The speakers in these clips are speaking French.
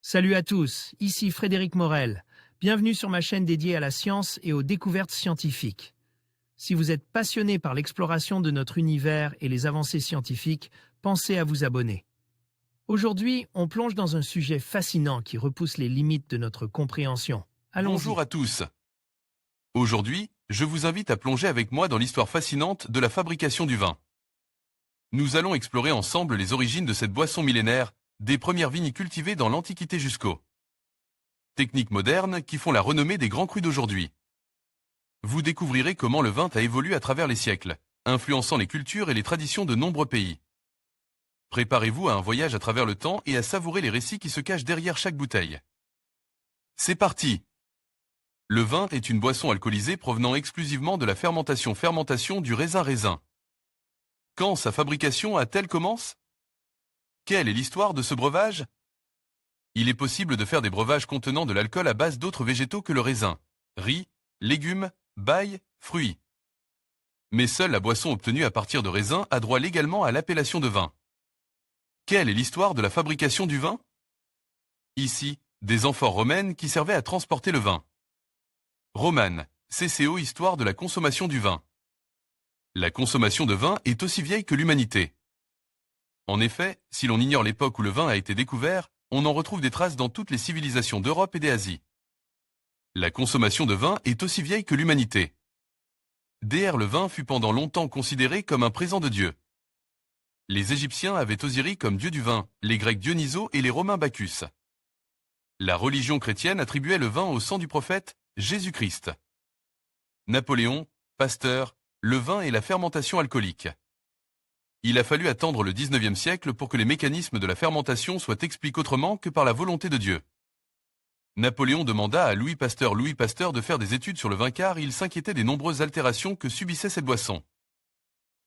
Salut à tous, ici Frédéric Morel. Bienvenue sur ma chaîne dédiée à la science et aux découvertes scientifiques. Si vous êtes passionné par l'exploration de notre univers et les avancées scientifiques, pensez à vous abonner. Aujourd'hui, on plonge dans un sujet fascinant qui repousse les limites de notre compréhension. Allons-y. Bonjour à tous. Aujourd'hui, je vous invite à plonger avec moi dans l'histoire fascinante de la fabrication du vin. Nous allons explorer ensemble les origines de cette boisson millénaire, des premières vignes cultivées dans l'Antiquité jusqu'aux techniques modernes qui font la renommée des grands crus d'aujourd'hui. Vous découvrirez comment le vin a évolué à travers les siècles, influençant les cultures et les traditions de nombreux pays. Préparez-vous à un voyage à travers le temps et à savourer les récits qui se cachent derrière chaque bouteille. C'est parti! Le vin est une boisson alcoolisée provenant exclusivement de la fermentation du raisin. Quand sa fabrication a-t-elle commencé? Quelle est l'histoire de ce breuvage? Il est possible de faire des breuvages contenant de l'alcool à base d'autres végétaux que le raisin, riz, légumes, bailles, fruits. Mais seule la boisson obtenue à partir de raisin a droit légalement à l'appellation de vin. Quelle est l'histoire de la fabrication du vin? Ici, des amphores romaines qui servaient à transporter le vin. Romane, CCO Histoire de la consommation du vin. La consommation de vin est aussi vieille que l'humanité. En effet, si l'on ignore l'époque où le vin a été découvert, on en retrouve des traces dans toutes les civilisations d'Europe et d'Asie. La consommation de vin est aussi vieille que l'humanité. Dr. Le vin fut pendant longtemps considéré comme un présent de Dieu. Les Égyptiens avaient Osiris comme dieu du vin, les Grecs Dionysos et les Romains Bacchus. La religion chrétienne attribuait le vin au sang du prophète, Jésus-Christ. Napoléon, Pasteur, le vin et la fermentation alcoolique. Il a fallu attendre le 19e siècle pour que les mécanismes de la fermentation soient expliqués autrement que par la volonté de Dieu. Napoléon demanda à Louis Pasteur de faire des études sur le vin car il s'inquiétait des nombreuses altérations que subissait cette boisson.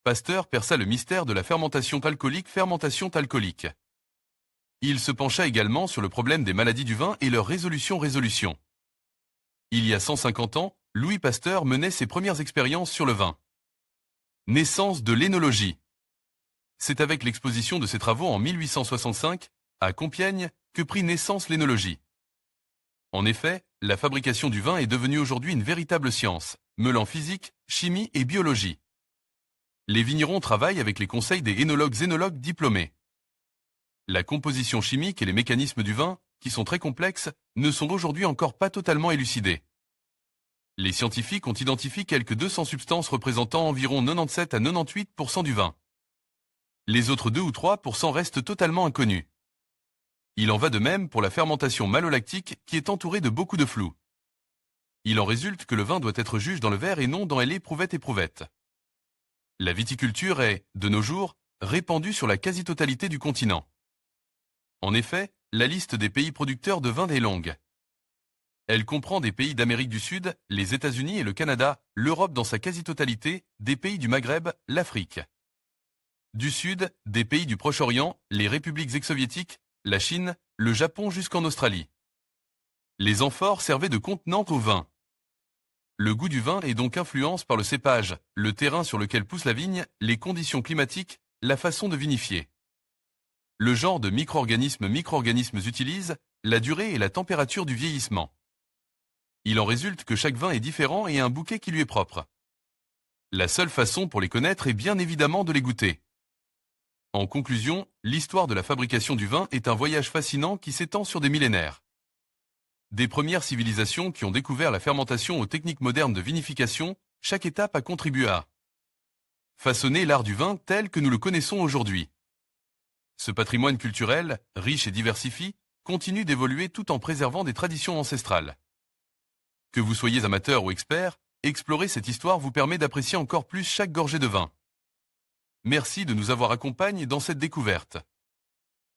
Pasteur perça le mystère de la fermentation alcoolique. Il se pencha également sur le problème des maladies du vin et leur résolution. Il y a 150 ans, Louis Pasteur menait ses premières expériences sur le vin. Naissance de l'énologie. C'est avec l'exposition de ses travaux en 1865, à Compiègne, que prit naissance l'énologie. En effet, la fabrication du vin est devenue aujourd'hui une véritable science, mêlant physique, chimie et biologie. Les vignerons travaillent avec les conseils des énologues diplômés. La composition chimique et les mécanismes du vin, qui sont très complexes, ne sont aujourd'hui encore pas totalement élucidés. Les scientifiques ont identifié quelques 200 substances représentant environ 97 à 98% du vin. Les autres 2 ou 3% restent totalement inconnus. Il en va de même pour la fermentation malolactique qui est entourée de beaucoup de flou. Il en résulte que le vin doit être juge dans le verre et non dans les éprouvettes. La viticulture est, de nos jours, répandue sur la quasi-totalité du continent. En effet, la liste des pays producteurs de vin est longue. Elle comprend des pays d'Amérique du Sud, les États-Unis et le Canada, l'Europe dans sa quasi-totalité, des pays du Maghreb, l'Afrique. Du Sud, des pays du Proche-Orient, les républiques ex-soviétiques, la Chine, le Japon jusqu'en Australie. Les amphores servaient de contenant au vin. Le goût du vin est donc influencé par le cépage, le terrain sur lequel pousse la vigne, les conditions climatiques, la façon de vinifier. Le genre de micro-organismes utilisent, la durée et la température du vieillissement. Il en résulte que chaque vin est différent et a un bouquet qui lui est propre. La seule façon pour les connaître est bien évidemment de les goûter. En conclusion, l'histoire de la fabrication du vin est un voyage fascinant qui s'étend sur des millénaires. Des premières civilisations qui ont découvert la fermentation aux techniques modernes de vinification, chaque étape a contribué à façonner l'art du vin tel que nous le connaissons aujourd'hui. Ce patrimoine culturel, riche et diversifié, continue d'évoluer tout en préservant des traditions ancestrales. Que vous soyez amateur ou expert, explorer cette histoire vous permet d'apprécier encore plus chaque gorgée de vin. Merci de nous avoir accompagnés dans cette découverte.